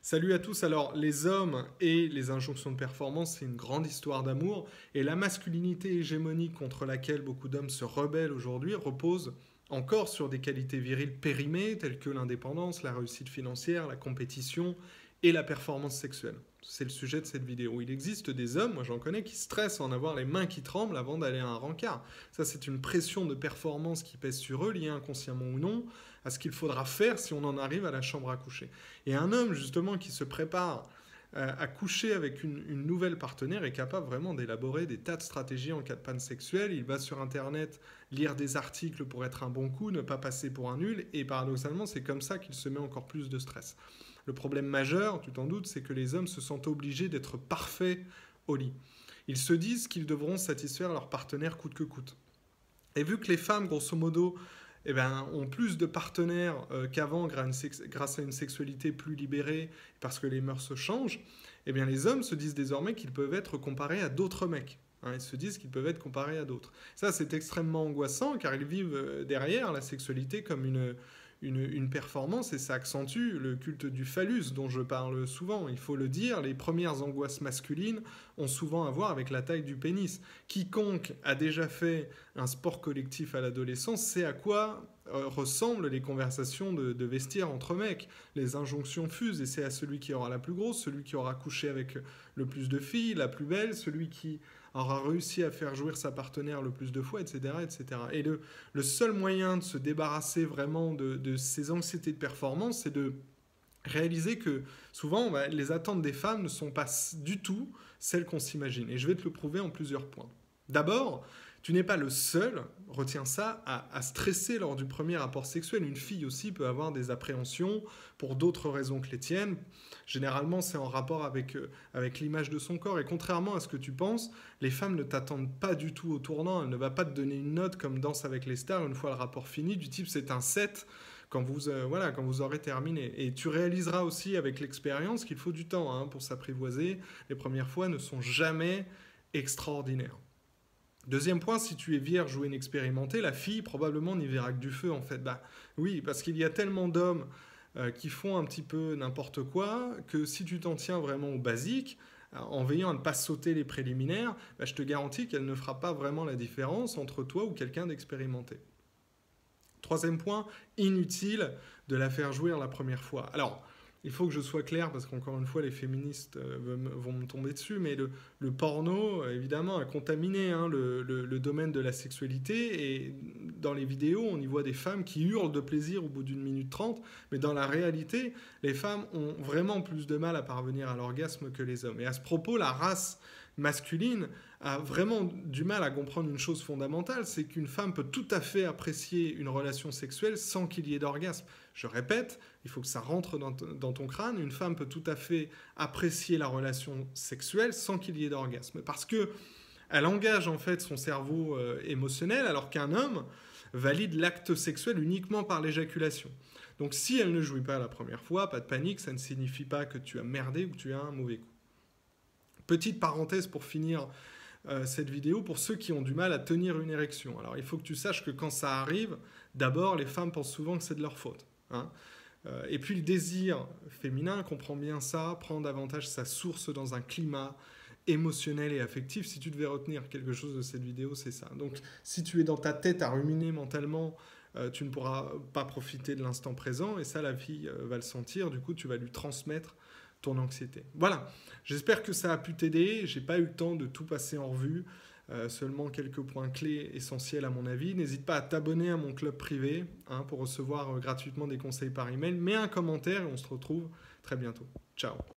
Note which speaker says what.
Speaker 1: Salut à tous. Alors, les hommes et les injonctions de performance, c'est une grande histoire d'amour. Et la masculinité hégémonique contre laquelle beaucoup d'hommes se rebellent aujourd'hui repose encore sur des qualités viriles périmées telles que l'indépendance, la réussite financière, la compétition et la performance sexuelle. C'est le sujet de cette vidéo. Il existe des hommes, moi j'en connais, qui stressent en avoir les mains qui tremblent avant d'aller à un rencard. Ça, c'est une pression de performance qui pèse sur eux, liée inconsciemment ou non, à ce qu'il faudra faire si on en arrive à la chambre à coucher. Et un homme, justement, qui se prépare à coucher avec une nouvelle partenaire est capable vraiment d'élaborer des tas de stratégies en cas de panne sexuelle. Il va sur Internet lire des articles pour être un bon coup, ne pas passer pour un nul, et paradoxalement, c'est comme ça qu'il se met encore plus de stress. Le problème majeur, tu t'en doutes, c'est que les hommes se sentent obligés d'être parfaits au lit. Ils se disent qu'ils devront satisfaire leur partenaire coûte que coûte. Et vu que les femmes, grosso modo, ont plus de partenaires qu'avant grâce à une sexualité plus libérée, parce que les mœurs se changent, les hommes se disent désormais qu'ils peuvent être comparés à d'autres mecs. Ils se disent qu'ils peuvent être comparés à d'autres. Ça, c'est extrêmement angoissant, car ils vivent derrière la sexualité comme une performance, et ça accentue le culte du phallus dont je parle souvent. Il faut le dire, les premières angoisses masculines ont souvent à voir avec la taille du pénis. Quiconque a déjà fait un sport collectif à l'adolescence sait à quoi ressemblent les conversations de vestiaire entre mecs. Les injonctions fusent, et c'est à celui qui aura la plus grosse, celui qui aura couché avec le plus de filles, la plus belle, celui qui aura réussi à faire jouir sa partenaire le plus de fois, etc. etc. Et le seul moyen de se débarrasser vraiment de ces anxiétés de performance, c'est de réaliser que souvent, les attentes des femmes ne sont pas du tout celles qu'on s'imagine. Et je vais te le prouver en plusieurs points. D'abord, tu n'es pas le seul, retiens ça, à stresser lors du premier rapport sexuel. Une fille aussi peut avoir des appréhensions pour d'autres raisons que les tiennes. Généralement, c'est en rapport avec l'image de son corps. Et contrairement à ce que tu penses, les femmes ne t'attendent pas du tout au tournant. Elles ne vont pas te donner une note comme Danse avec les stars une fois le rapport fini, du type c'est un 7 quand vous aurez terminé. Et tu réaliseras aussi avec l'expérience qu'il faut du temps pour s'apprivoiser. Les premières fois ne sont jamais extraordinaires. Deuxième point, si tu es vierge ou inexpérimenté, la fille probablement n'y verra que du feu en fait. Oui, parce qu'il y a tellement d'hommes qui font un petit peu n'importe quoi que si tu t'en tiens vraiment au basique, en veillant à ne pas sauter les préliminaires, je te garantis qu'elle ne fera pas vraiment la différence entre toi ou quelqu'un d'expérimenté. Troisième point, inutile de la faire jouir la première fois. Alors, il faut que je sois clair, parce qu'encore une fois, les féministes vont me tomber dessus, mais le porno, évidemment, a contaminé le domaine de la sexualité, et dans les vidéos, on y voit des femmes qui hurlent de plaisir au bout d'une minute 30, mais dans la réalité, les femmes ont vraiment plus de mal à parvenir à l'orgasme que les hommes. Et à ce propos, la race masculine a vraiment du mal à comprendre une chose fondamentale, c'est qu'une femme peut tout à fait apprécier une relation sexuelle sans qu'il y ait d'orgasme. Je répète, il faut que ça rentre dans ton crâne, une femme peut tout à fait apprécier la relation sexuelle sans qu'il y ait d'orgasme, parce qu'elle engage en fait son cerveau émotionnel, alors qu'un homme valide l'acte sexuel uniquement par l'éjaculation. Donc si elle ne jouit pas la première fois, pas de panique, ça ne signifie pas que tu as merdé ou que tu as un mauvais coup. Petite parenthèse pour finir cette vidéo, pour ceux qui ont du mal à tenir une érection. Alors il faut que tu saches que quand ça arrive, d'abord les femmes pensent souvent que c'est de leur faute. Et puis le désir féminin, comprend bien ça, prend davantage sa source dans un climat émotionnel et affectif. Si tu devais retenir quelque chose de cette vidéo, c'est ça. Donc si tu es dans ta tête à ruminer mentalement, tu ne pourras pas profiter de l'instant présent, et ça la fille va le sentir, du coup tu vas lui transmettre ton anxiété. Voilà, j'espère que ça a pu t'aider. J'ai pas eu le temps de tout passer en revue, seulement quelques points clés essentiels à mon avis. N'hésite pas à t'abonner à mon club privé pour recevoir gratuitement des conseils par email. Mets un commentaire et on se retrouve très bientôt. Ciao.